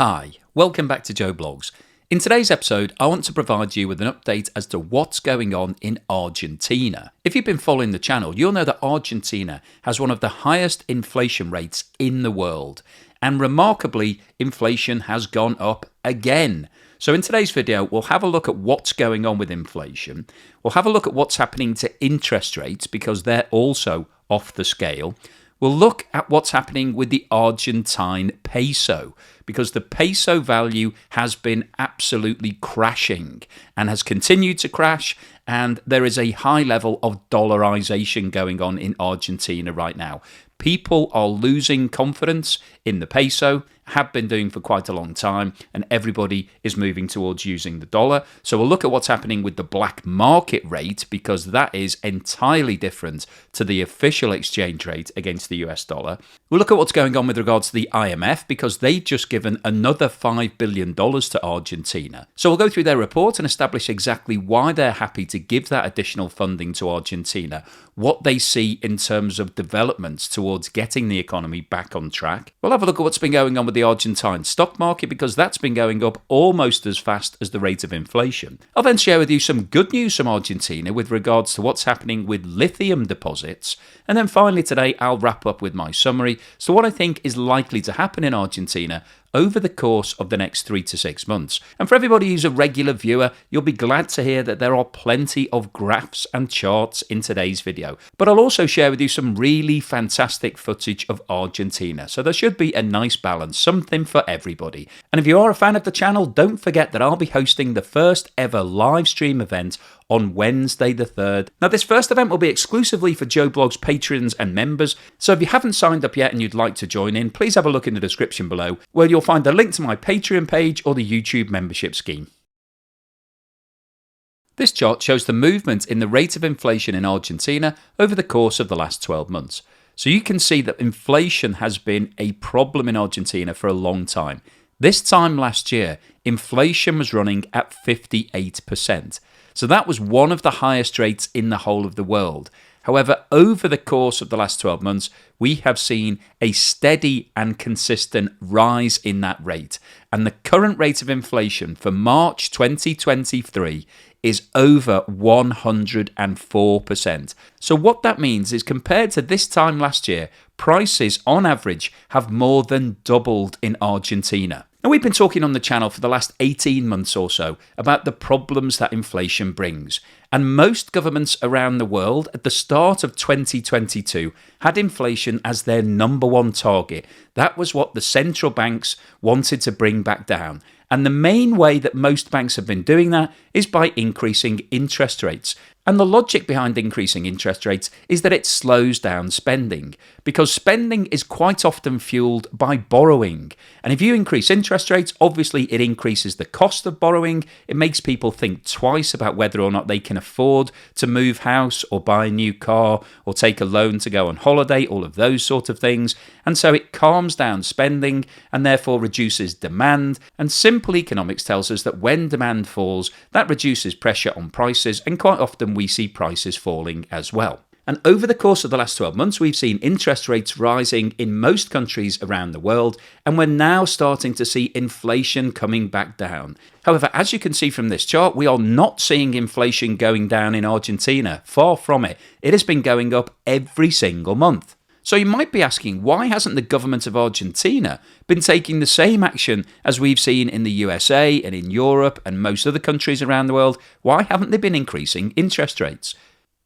Hi, welcome back to Joe Blogs. In today's episode, I want to provide you with an update as to what's going on in Argentina. If you've been following the channel, you'll know that Argentina has one of the highest inflation rates in the world. And remarkably, inflation has gone up again. So in today's video, we'll have a look at what's going on with inflation. We'll have a look at what's happening to interest rates because they're also off the scale. We'll look at what's happening with the Argentine peso because the peso value has been absolutely crashing and has continued to crash, and there is a high level of dollarization going on in Argentina right now. People are losing confidence in the peso, have been doing for quite a long time, and everybody is moving towards using the dollar. So we'll look at what's happening with the black market rate because that is entirely different to the official exchange rate against the US dollar. We'll look at what's going on with regards to the IMF because they've just given another $5 billion to Argentina. So we'll go through their report and establish exactly why they're happy to give that additional funding to Argentina, what they see in terms of developments towards getting the economy back on track. We'll have a look at what's been going on with the Argentine stock market because that's been going up almost as fast as the rate of inflation. I'll then share with you some good news from Argentina with regards to what's happening with lithium deposits. And then finally today, I'll wrap up with my summary. So what I think is likely to happen in Argentina over the course of the next 3 to 6 months. And for everybody who's a regular viewer, you'll be glad to hear that there are plenty of graphs and charts in today's video. But I'll also share with you some really fantastic footage of Argentina. So there should be a nice balance, something for everybody. And if you are a fan of the channel, don't forget that I'll be hosting the first ever live stream event on Wednesday the 3rd. Now this first event will be exclusively for Joe Blogs patrons and members, so if you haven't signed up yet and you'd like to join in, please have a look in the description below where you'll find a link to my Patreon page or the YouTube membership scheme. This chart shows the movement in the rate of inflation in Argentina over the course of the last 12 months. So you can see that inflation has been a problem in Argentina for a long time. This time last year, inflation was running at 58%. So that was one of the highest rates in the whole of the world. However, over the course of the last 12 months, we have seen a steady and consistent rise in that rate. And the current rate of inflation for March 2023 is over 104%. So what that means is compared to this time last year, prices on average have more than doubled in Argentina. Now, we've been talking on the channel for the last 18 months or so about the problems that inflation brings. And most governments around the world at the start of 2022 had inflation as their number one target. That was what the central banks wanted to bring back down. And the main way that most banks have been doing that is by increasing interest rates. And the logic behind increasing interest rates is that it slows down spending, because spending is quite often fueled by borrowing. And if you increase interest rates, obviously it increases the cost of borrowing. It makes people think twice about whether or not they can afford to move house or buy a new car or take a loan to go on holiday, all of those sort of things. And so it calms down spending and therefore reduces demand. And simple economics tells us that when demand falls, that reduces pressure on prices, and quite often we see prices falling as well. And over the course of the last 12 months, we've seen interest rates rising in most countries around the world, and we're now starting to see inflation coming back down. However, as you can see from this chart, we are not seeing inflation going down in Argentina. Far from it. It has been going up every single month. So you might be asking, why hasn't the government of Argentina been taking the same action as we've seen in the USA and in Europe and most other countries around the world? Why haven't they been increasing interest rates?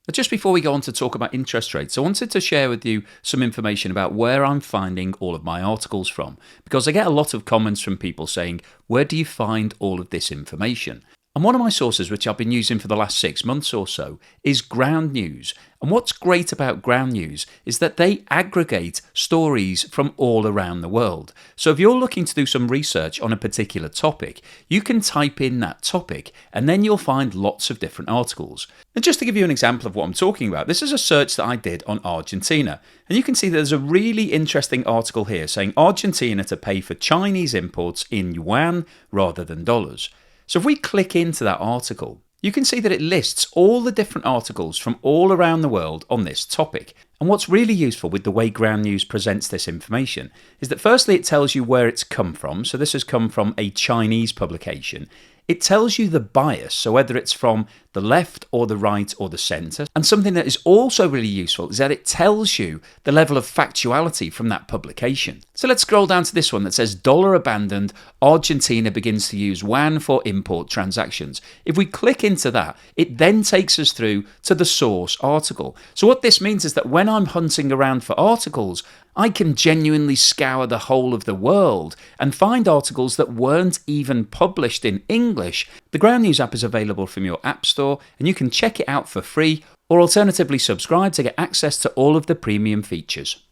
But just before we go on to talk about interest rates, I wanted to share with you some information about where I'm finding all of my articles from, because I get a lot of comments from people saying, where do you find all of this information? And one of my sources, which I've been using for the last 6 months or so, is Ground News. And what's great about Ground News is that they aggregate stories from all around the world. So if you're looking to do some research on a particular topic, you can type in that topic and then you'll find lots of different articles. And just to give you an example of what I'm talking about, this is a search that I did on Argentina. And you can see there's a really interesting article here saying Argentina to pay for Chinese imports in yuan rather than dollars. So if we click into that article, you can see that it lists all the different articles from all around the world on this topic. And what's really useful with the way Ground News presents this information is that firstly it tells you where it's come from. So this has come from a Chinese publication. It tells you the bias, so whether it's from the left or the right or the centre. And something that is also really useful is that it tells you the level of factuality from that publication. So let's scroll down to this one that says dollar abandoned, Argentina begins to use yuan for import transactions. If we click into that, it then takes us through to the source article. So what this means is that when I'm hunting around for articles, I can genuinely scour the whole of the world and find articles that weren't even published in English. The Ground News app is available from your app store and you can check it out for free or alternatively subscribe to get access to all of the premium features.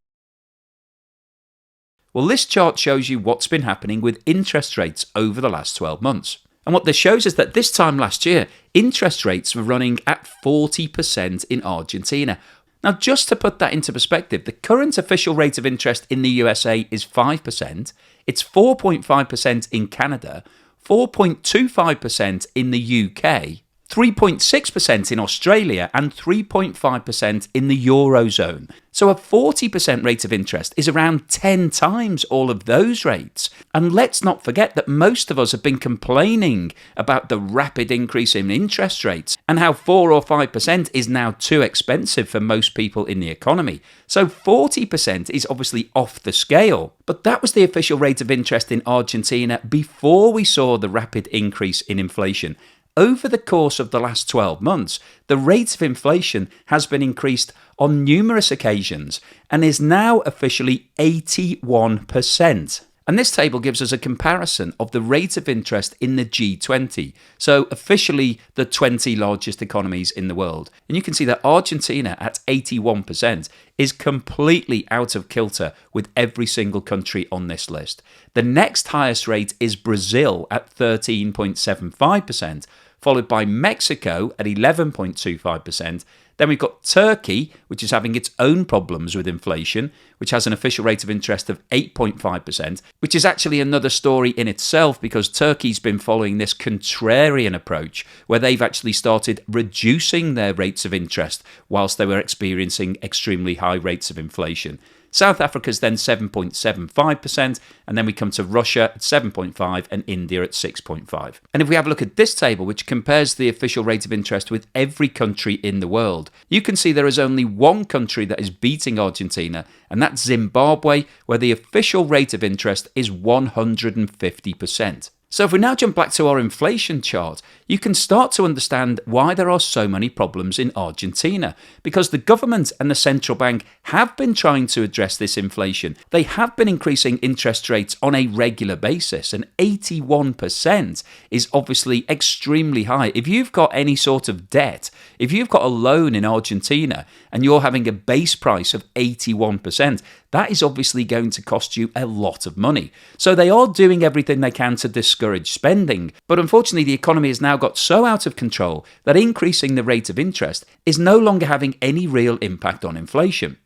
Well, this chart shows you what's been happening with interest rates over the last 12 months. And what this shows is that this time last year, interest rates were running at 40% in Argentina. Now, just to put that into perspective, the current official rate of interest in the USA is 5%, it's 4.5% in Canada, 4.25% in the UK, 3.6% in Australia, and 3.5% in the Eurozone. So a 40% rate of interest is around 10 times all of those rates. And let's not forget that most of us have been complaining about the rapid increase in interest rates and how 4 or 5% is now too expensive for most people in the economy. So 40% is obviously off the scale. But that was the official rate of interest in Argentina before we saw the rapid increase in inflation. Over the course of the last 12 months, the rate of inflation has been increased on numerous occasions and is now officially 81%. And this table gives us a comparison of the rate of interest in the G20, so officially the 20 largest economies in the world. And you can see that Argentina at 81% is completely out of kilter with every single country on this list. The next highest rate is Brazil at 13.75%, followed by Mexico at 11.25%. Then we've got Turkey, which is having its own problems with inflation, which has an official rate of interest of 8.5%, which is actually another story in itself because Turkey's been following this contrarian approach where they've actually started reducing their rates of interest whilst they were experiencing extremely high rates of inflation. South Africa's then 7.75%, and then we come to Russia at 7.5% and India at 6.5%. And if we have a look at this table, which compares the official rate of interest with every country in the world, you can see there is only one country that is beating Argentina, and that's Zimbabwe, where the official rate of interest is 150%. So if we now jump back to our inflation chart, you can start to understand why there are so many problems in Argentina. Because the government and the central bank have been trying to address this inflation. They have been increasing interest rates on a regular basis, and 81% is obviously extremely high. If you've got any sort of debt, if you've got a loan in Argentina and you're having a base price of 81%, that is obviously going to cost you a lot of money. So they are doing everything they can to discourage spending. But unfortunately, the economy has now got so out of control that increasing the rate of interest is no longer having any real impact on inflation.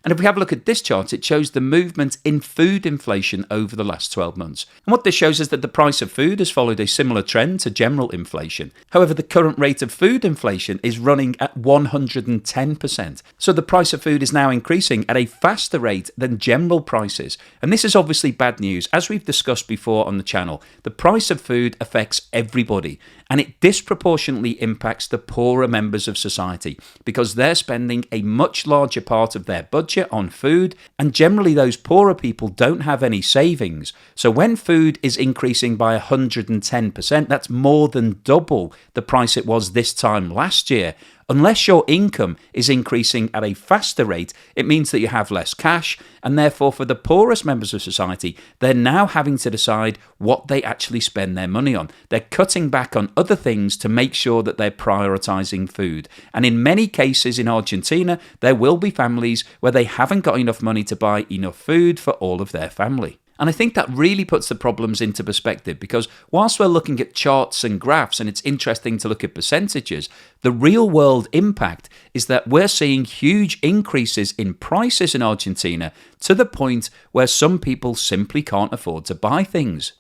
And if we have a look at this chart, it shows the movement in food inflation over the last 12 months. And what this shows is that the price of food has followed a similar trend to general inflation. However, the current rate of food inflation is running at 110%. So the price of food is now increasing at a faster rate than general prices. And this is obviously bad news. As we've discussed before on the channel, the price of food affects everybody. And it disproportionately impacts the poorer members of society because they're spending a much larger part of their budget on food, and generally those poorer people don't have any savings. So when food is increasing by 110%, that's more than double the price it was this time last year. Unless your income is increasing at a faster rate, it means that you have less cash, and therefore for the poorest members of society, they're now having to decide what they actually spend their money on. They're cutting back on other things to make sure that they're prioritizing food. And in many cases in Argentina, there will be families where they haven't got enough money to buy enough food for all of their family. And I think that really puts the problems into perspective because whilst we're looking at charts and graphs and it's interesting to look at percentages, the real world impact is that we're seeing huge increases in prices in Argentina to the point where some people simply can't afford to buy things.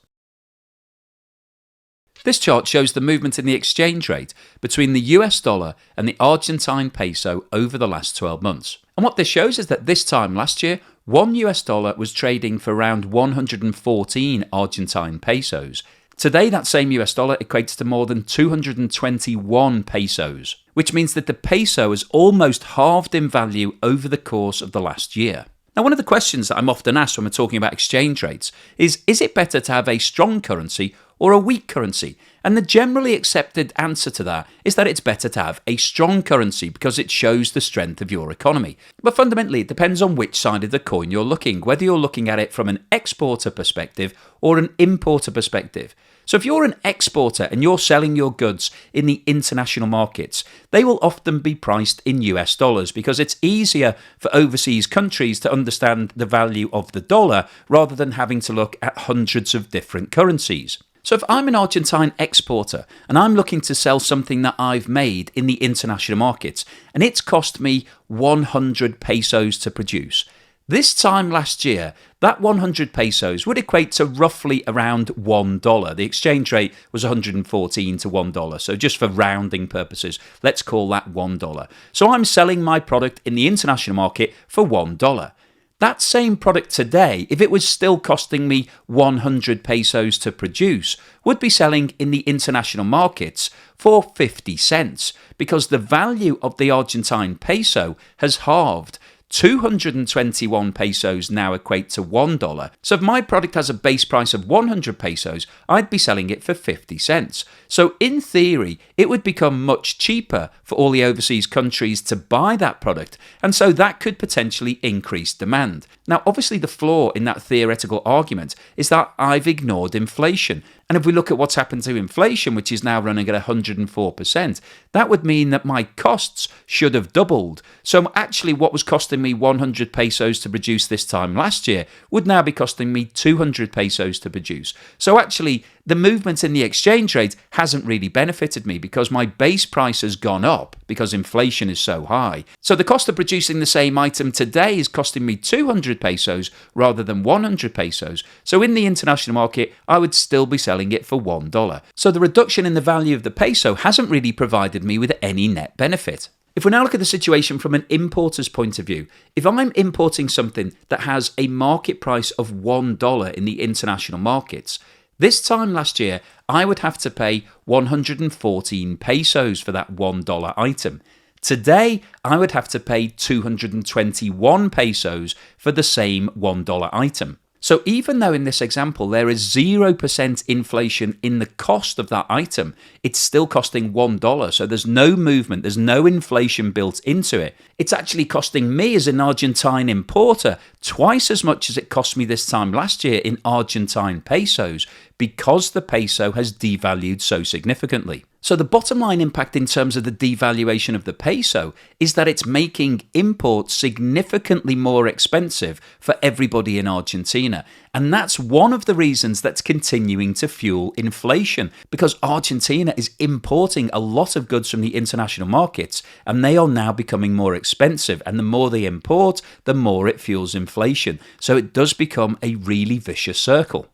This chart shows the movement in the exchange rate between the US dollar and the Argentine peso over the last 12 months. And what this shows is that this time last year, one US dollar was trading for around 114 Argentine pesos. Today, that same US dollar equates to more than 221 pesos, which means that the peso has almost halved in value over the course of the last year. Now, one of the questions that I'm often asked when we're talking about exchange rates is it better to have a strong currency or a weak currency? And the generally accepted answer to that is that it's better to have a strong currency because it shows the strength of your economy. But fundamentally, it depends on which side of the coin you're looking, whether you're looking at it from an exporter perspective or an importer perspective. So if you're an exporter and you're selling your goods in the international markets, they will often be priced in US dollars because it's easier for overseas countries to understand the value of the dollar rather than having to look at hundreds of different currencies. So if I'm an Argentine exporter and I'm looking to sell something that I've made in the international markets and it's cost me 100 pesos to produce, this time last year, that 100 pesos would equate to roughly around $1. The exchange rate was 114 to $1. So just for rounding purposes, let's call that $1. So I'm selling my product in the international market for $1. That same product today, if it was still costing me 100 pesos to produce, would be selling in the international markets for 50 cents because the value of the Argentine peso has halved. 221 pesos now equate to $1. So if my product has a base price of 100 pesos, I'd be selling it for 50 cents. So in theory, it would become much cheaper for all the overseas countries to buy that product, and so that could potentially increase demand. Now, obviously the flaw in that theoretical argument is that I've ignored inflation. And if we look at what's happened to inflation, which is now running at 104%, that would mean that my costs should have doubled. So actually what was costing me 100 pesos to produce this time last year would now be costing me 200 pesos to produce. So actually the movement in the exchange rate hasn't really benefited me because my base price has gone up because inflation is so high. So the cost of producing the same item today is costing me 200 pesos rather than 100 pesos. So in the international market, I would still be selling it for $1. So the reduction in the value of the peso hasn't really provided me with any net benefit. If we now look at the situation from an importer's point of view, if I'm importing something that has a market price of $1 in the international markets, this time last year, I would have to pay 114 pesos for that $1 item. Today, I would have to pay 221 pesos for the same $1 item. So even though in this example there is 0% inflation in the cost of that item, it's still costing $1. So there's no movement, there's no inflation built into it. It's actually costing me as an Argentine importer twice as much as it cost me this time last year in Argentine pesos because the peso has devalued so significantly. So the bottom line impact in terms of the devaluation of the peso is that it's making imports significantly more expensive for everybody in Argentina. And that's one of the reasons that's continuing to fuel inflation, because Argentina is importing a lot of goods from the international markets and they are now becoming more expensive. And the more they import, the more it fuels inflation. So it does become a really vicious circle.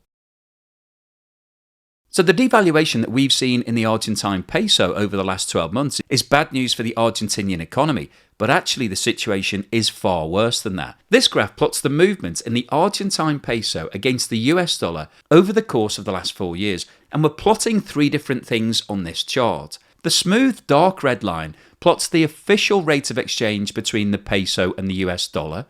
So the devaluation that we've seen in the Argentine peso over the last 12 months is bad news for the Argentinian economy, but actually the situation is far worse than that. This graph plots the movement in the Argentine peso against the US dollar over the course of the last 4 years, and we're plotting 3 different things on this chart. The smooth dark red line plots the official rate of exchange between the peso and the US dollar.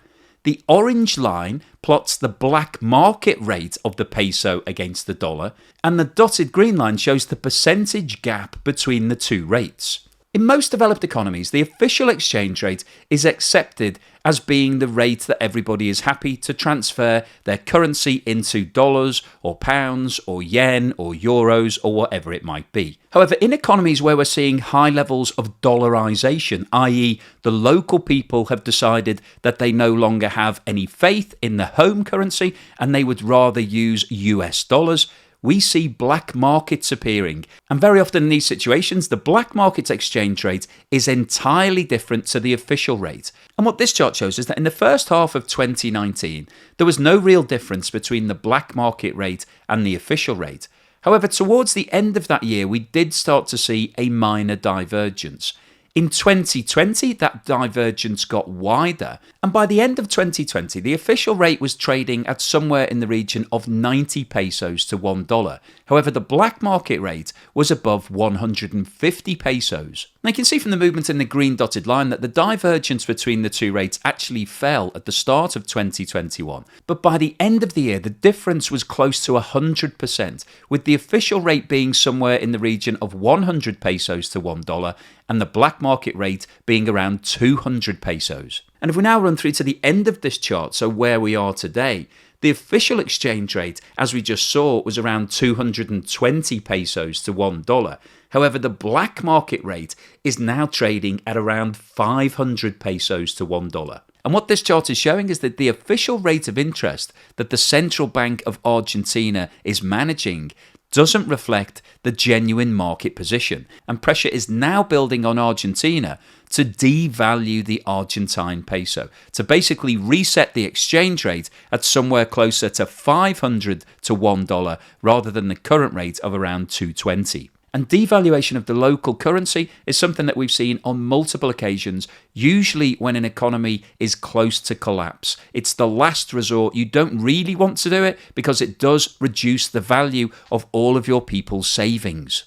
The orange line plots the black market rate of the peso against the dollar, and the dotted green line shows the percentage gap between the two rates. In most developed economies, the official exchange rate is accepted as being the rate that everybody is happy to transfer their currency into dollars or pounds or yen or euros or whatever it might be. However, in economies where we're seeing high levels of dollarization, i.e. the local people have decided that they no longer have any faith in the home currency and they would rather use US dollars, we see black markets appearing. And very often in these situations, the black market exchange rate is entirely different to the official rate. And what this chart shows is that in the first half of 2019, there was no real difference between the black market rate and the official rate. However, towards the end of that year, we did start to see a minor divergence. In 2020, that divergence got wider, and by the end of 2020, the official rate was trading at somewhere in the region of 90 pesos to $1. However, the black market rate was above 150 pesos. Now you can see from the movement in the green dotted line that the divergence between the two rates actually fell at the start of 2021, but by the end of the year, the difference was close to 100%, with the official rate being somewhere in the region of 100 pesos to $1 and the black market rate being around 200 pesos. And if we now run through to the end of this chart, so where we are today, the official exchange rate, as we just saw, was around 220 pesos to $1. However, the black market rate is now trading at around 500 pesos to $1. And what this chart is showing is that the official rate of interest that the Central Bank of Argentina is managing doesn't reflect the genuine market position, and pressure is now building on Argentina to devalue the Argentine peso, to basically reset the exchange rate at somewhere closer to 500 to $1 rather than the current rate of around 220. And devaluation of the local currency is something that we've seen on multiple occasions, usually when an economy is close to collapse. It's the last resort. You don't really want to do it because it does reduce the value of all of your people's savings.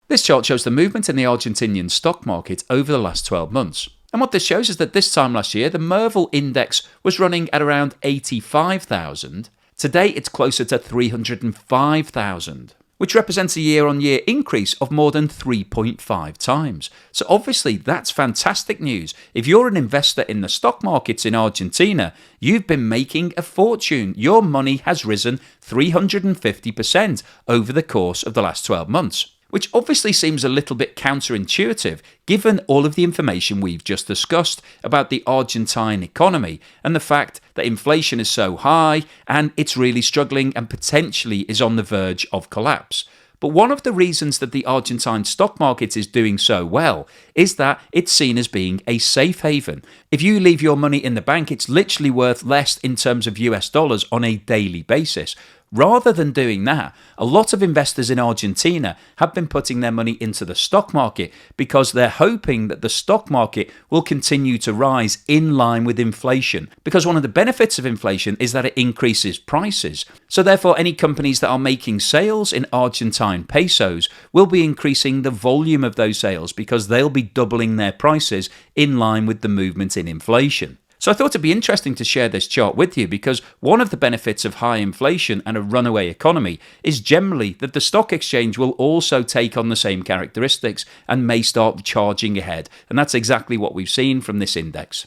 This chart shows the movement in the Argentinian stock market over the last 12 months. And what this shows is that this time last year, the Merval index was running at around 85,000. Today, it's closer to 305,000. Which represents a year-on-year increase of more than 3.5 times. So obviously that's fantastic news. If you're an investor in the stock markets in Argentina, you've been making a fortune. Your money has risen 350% over the course of the last 12 months. Which obviously seems a little bit counterintuitive given all of the information we've just discussed about the Argentine economy and the fact that inflation is so high and it's really struggling and potentially is on the verge of collapse. But one of the reasons that the Argentine stock market is doing so well is that it's seen as being a safe haven. If you leave your money in the bank, it's literally worth less in terms of US dollars on a daily basis. Rather than doing that, a lot of investors in Argentina have been putting their money into the stock market because they're hoping that the stock market will continue to rise in line with inflation. Because one of the benefits of inflation is that it increases prices. So therefore, any companies that are making sales in Argentine pesos will be increasing the volume of those sales because they'll be doubling their prices in line with the movement in inflation. So I thought it'd be interesting to share this chart with you because one of the benefits of high inflation and a runaway economy is generally that the stock exchange will also take on the same characteristics and may start charging ahead. And that's exactly what we've seen from this index.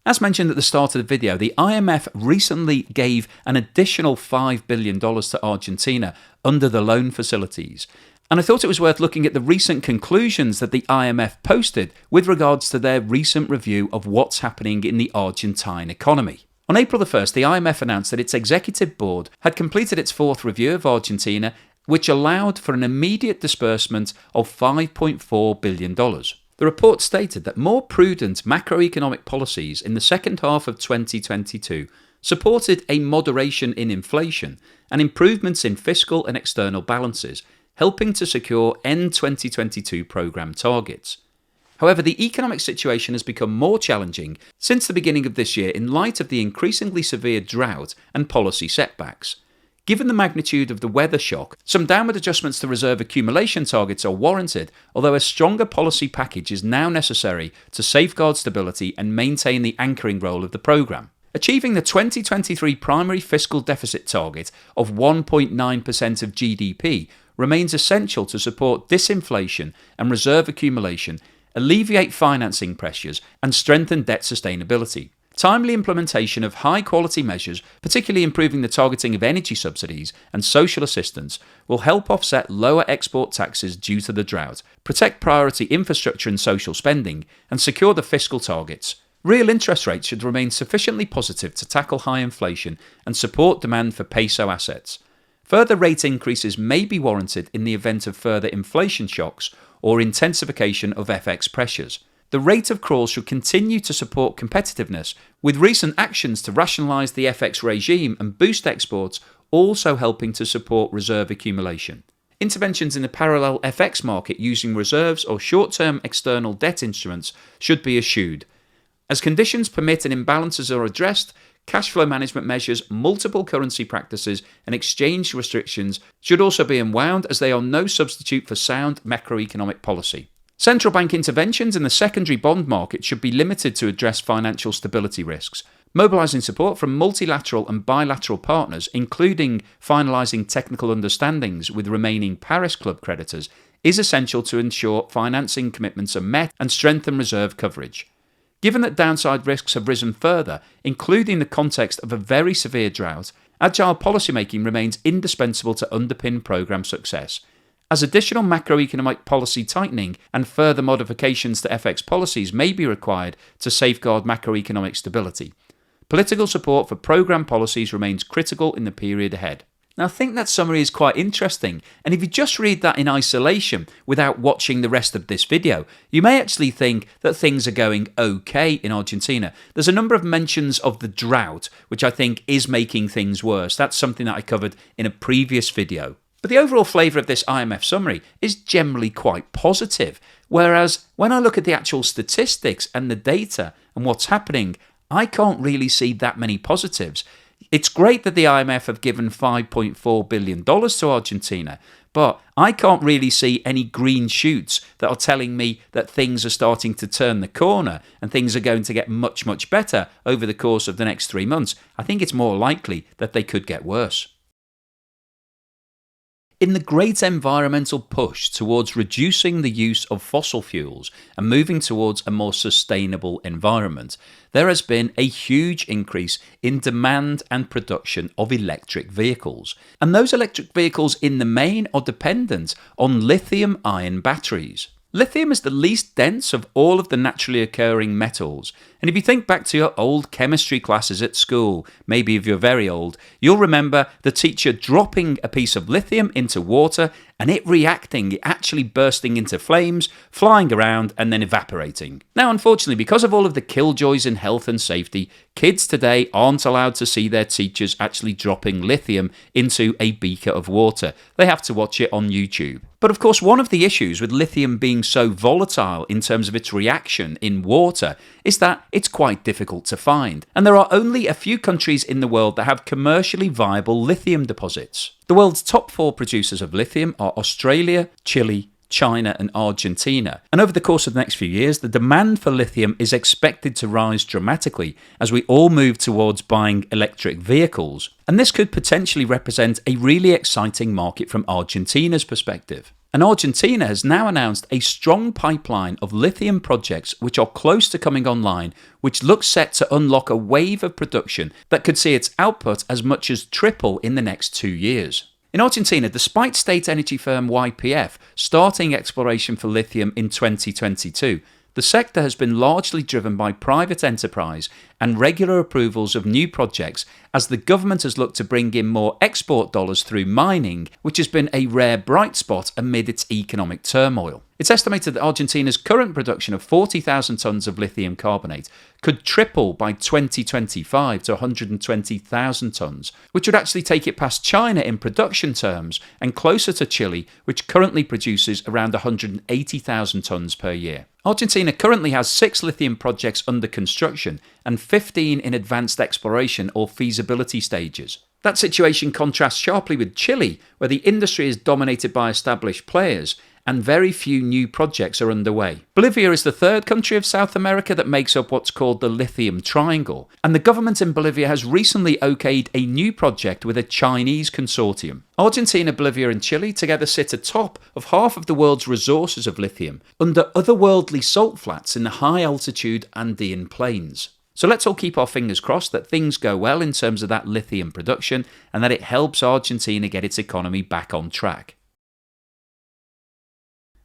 As mentioned at the start of the video, the IMF recently gave an additional $5 billion to Argentina under the loan facilities. And I thought it was worth looking at the recent conclusions that the IMF posted with regards to their recent review of what's happening in the Argentine economy. On April the 1st, the IMF announced that its executive board had completed its fourth review of Argentina, which allowed for an immediate disbursement of $5.4 billion. The report stated that more prudent macroeconomic policies in the second half of 2022 supported a moderation in inflation and improvements in fiscal and external balances, helping to secure end 2022 programme targets. However, the economic situation has become more challenging since the beginning of this year in light of the increasingly severe drought and policy setbacks. Given the magnitude of the weather shock, some downward adjustments to reserve accumulation targets are warranted, although a stronger policy package is now necessary to safeguard stability and maintain the anchoring role of the programme. Achieving the 2023 primary fiscal deficit target of 1.9% of GDP remains essential to support disinflation and reserve accumulation, alleviate financing pressures, and strengthen debt sustainability. Timely implementation of high-quality measures, particularly improving the targeting of energy subsidies and social assistance, will help offset lower export taxes due to the drought, protect priority infrastructure and social spending, and secure the fiscal targets. Real interest rates should remain sufficiently positive to tackle high inflation and support demand for peso assets. Further rate increases may be warranted in the event of further inflation shocks or intensification of FX pressures. the rate of crawls should continue to support competitiveness, with recent actions to rationalise the FX regime and boost exports also helping to support reserve accumulation. Interventions in the parallel FX market using reserves or short-term external debt instruments should be eschewed. As conditions permit and imbalances are addressed, cash flow management measures, multiple currency practices and exchange restrictions should also be unwound, as they are no substitute for sound macroeconomic policy. Central bank interventions in the secondary bond market should be limited to address financial stability risks. Mobilising support from multilateral and bilateral partners, including finalising technical understandings with remaining Paris Club creditors, is essential to ensure financing commitments are met and strengthen reserve coverage. Given that downside risks have risen further, including the context of a very severe drought, agile policymaking remains indispensable to underpin programme success. As additional macroeconomic policy tightening and further modifications to FX policies may be required to safeguard macroeconomic stability, political support for programme policies remains critical in the period ahead. Now, I think that summary is quite interesting, and if you just read that in isolation without watching the rest of this video, you may actually think that things are going okay in Argentina. There's a number of mentions of the drought, which I think is making things worse. That's something that I covered in a previous video. But the overall flavour of this IMF summary is generally quite positive, whereas when I look at the actual statistics and the data and what's happening, I can't really see that many positives. It's great that the IMF have given $5.4 billion to Argentina, but I can't really see any green shoots that are telling me that things are starting to turn the corner and things are going to get much, much better over the course of the next 3 months. I think it's more likely that they could get worse. In the great environmental push towards reducing the use of fossil fuels and moving towards a more sustainable environment, there has been a huge increase in demand and production of electric vehicles. And those electric vehicles in the main are dependent on lithium-ion batteries. Lithium is the least dense of all of the naturally occurring metals. And if you think back to your old chemistry classes at school, maybe if you're very old, you'll remember the teacher dropping a piece of lithium into water and it reacting, it actually bursting into flames, flying around and then evaporating. Now, unfortunately, because of all of the killjoys in health and safety, kids today aren't allowed to see their teachers actually dropping lithium into a beaker of water. They have to watch it on YouTube. But of course, one of the issues with lithium being so volatile in terms of its reaction in water is that it's quite difficult to find. And there are only a few countries in the world that have commercially viable lithium deposits. The world's top 4 producers of lithium are Australia, Chile, China and Argentina. And over the course of the next few years, the demand for lithium is expected to rise dramatically as we all move towards buying electric vehicles. And this could potentially represent a really exciting market from Argentina's perspective. And Argentina has now announced a strong pipeline of lithium projects which are close to coming online, which looks set to unlock a wave of production that could see its output as much as triple in the next 2 years. In Argentina, despite state energy firm YPF starting exploration for lithium in 2022, the sector has been largely driven by private enterprise and regular approvals of new projects as the government has looked to bring in more export dollars through mining, which has been a rare bright spot amid its economic turmoil. It's estimated that Argentina's current production of 40,000 tonnes of lithium carbonate could triple by 2025 to 120,000 tonnes, which would actually take it past China in production terms and closer to Chile, which currently produces around 180,000 tonnes per year. Argentina currently has 6 lithium projects under construction and 15 in advanced exploration or feasibility stages. That situation contrasts sharply with Chile, where the industry is dominated by established players and very few new projects are underway. Bolivia is the 3rd country of South America that makes up what's called the Lithium Triangle, and the government in Bolivia has recently okayed a new project with a Chinese consortium. Argentina, Bolivia and Chile together sit atop of half of the world's resources of lithium, under otherworldly salt flats in the high-altitude Andean plains. So let's all keep our fingers crossed that things go well in terms of that lithium production and that it helps Argentina get its economy back on track.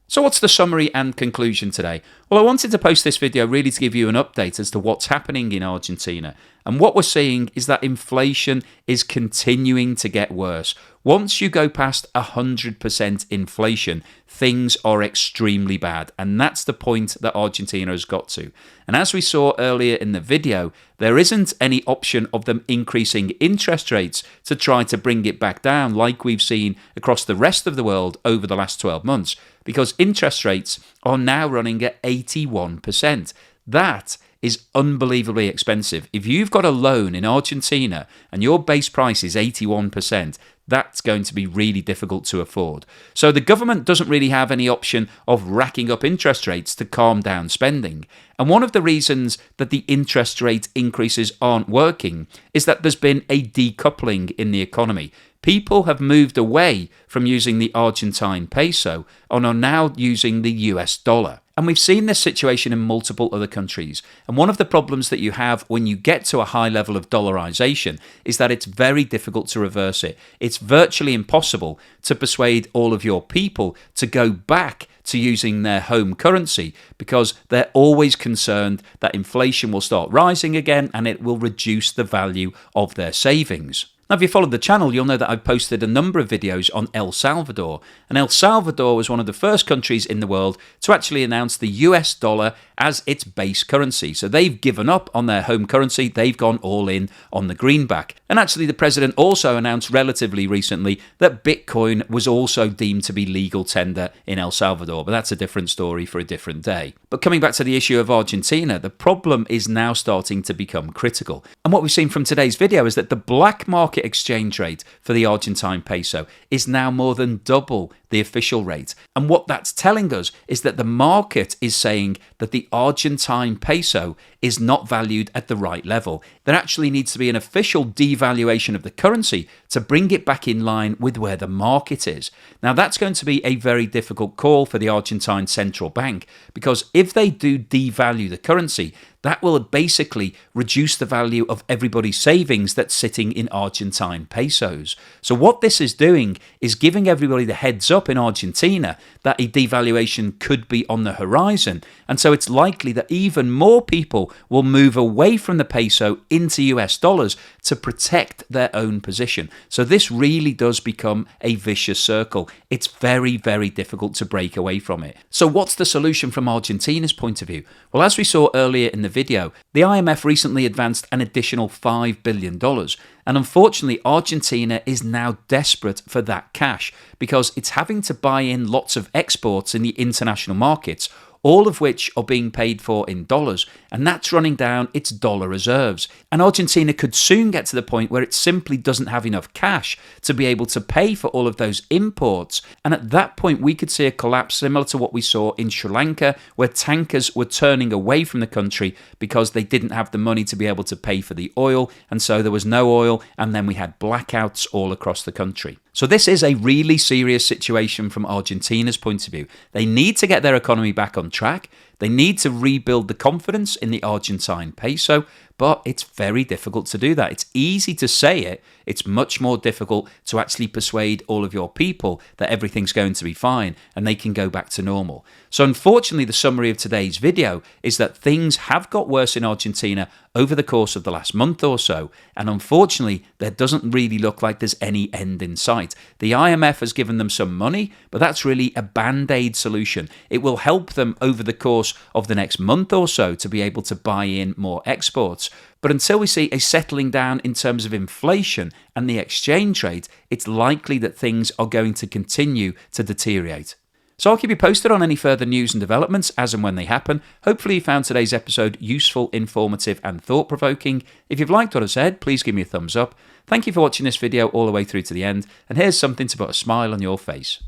So what's the summary and conclusion today? Well, I wanted to post this video really to give you an update as to what's happening in Argentina. And what we're seeing is that inflation is continuing to get worse. Once you go past 100% inflation, things are extremely bad. And that's the point that Argentina has got to. And as we saw earlier in the video, there isn't any option of them increasing interest rates to try to bring it back down like we've seen across the rest of the world over the last 12 months, because interest rates are now running at 81%. That is unbelievably expensive. If you've got a loan in Argentina and your base price is 81%, that's going to be really difficult to afford. So the government doesn't really have any option of racking up interest rates to calm down spending. And one of the reasons that the interest rate increases aren't working is that there's been a decoupling in the economy. People have moved away from using the Argentine peso and are now using the US dollar. And we've seen this situation in multiple other countries. And one of the problems that you have when you get to a high level of dollarization is that it's very difficult to reverse it. It's virtually impossible to persuade all of your people to go back to using their home currency because they're always concerned that inflation will start rising again and it will reduce the value of their savings. Now, if you followed the channel, you'll know that I've posted a number of videos on El Salvador. And El Salvador was one of the first countries in the world to actually announce the US dollar as its base currency. So they've given up on their home currency. They've gone all in on the greenback. And actually, the president also announced relatively recently that Bitcoin was also deemed to be legal tender in El Salvador. But that's a different story for a different day. But coming back to the issue of Argentina, the problem is now starting to become critical. And what we've seen from today's video is that the black market exchange rate for the Argentine peso is now more than double the official rate. And what that's telling us is that the market is saying that the Argentine peso is not valued at the right level. There actually needs to be an official devaluation of the currency to bring it back in line with where the market is. Now, that's going to be a very difficult call for the Argentine central bank, because if they do devalue the currency, that will basically reduce the value of everybody's savings that's sitting in Argentine pesos. So what this is doing is giving everybody the heads up in Argentina that a devaluation could be on the horizon. And so it's likely that even more people will move away from the peso into US dollars to protect their own position. So this really does become a vicious circle. It's very, very difficult to break away from it. So what's the solution from Argentina's point of view? Well, as we saw earlier in the video, the IMF recently advanced an additional $5 billion. And unfortunately, Argentina is now desperate for that cash because it's having to buy in lots of exports in the international markets, all of which are being paid for in dollars, and that's running down its dollar reserves. And Argentina could soon get to the point where it simply doesn't have enough cash to be able to pay for all of those imports. And at that point, we could see a collapse similar to what we saw in Sri Lanka, where tankers were turning away from the country because they didn't have the money to be able to pay for the oil, and so there was no oil, and then we had blackouts all across the country. So this is a really serious situation from Argentina's point of view. They need to get their economy back on track. They need to rebuild the confidence in the Argentine peso, but it's very difficult to do that. It's easy to say it. It's much more difficult to actually persuade all of your people that everything's going to be fine and they can go back to normal. So unfortunately, the summary of today's video is that things have got worse in Argentina over the course of the last month or so. And unfortunately, there doesn't really look like there's any end in sight. The IMF has given them some money, but that's really a band-aid solution. It will help them over the course of the next month or so to be able to buy in more exports. But until we see a settling down in terms of inflation and the exchange rate, it's likely that things are going to continue to deteriorate. So I'll keep you posted on any further news and developments as and when they happen. Hopefully you found today's episode useful, informative and thought-provoking. If you've liked what I said, please give me a thumbs up. Thank you for watching this video all the way through to the end, and here's something to put a smile on your face.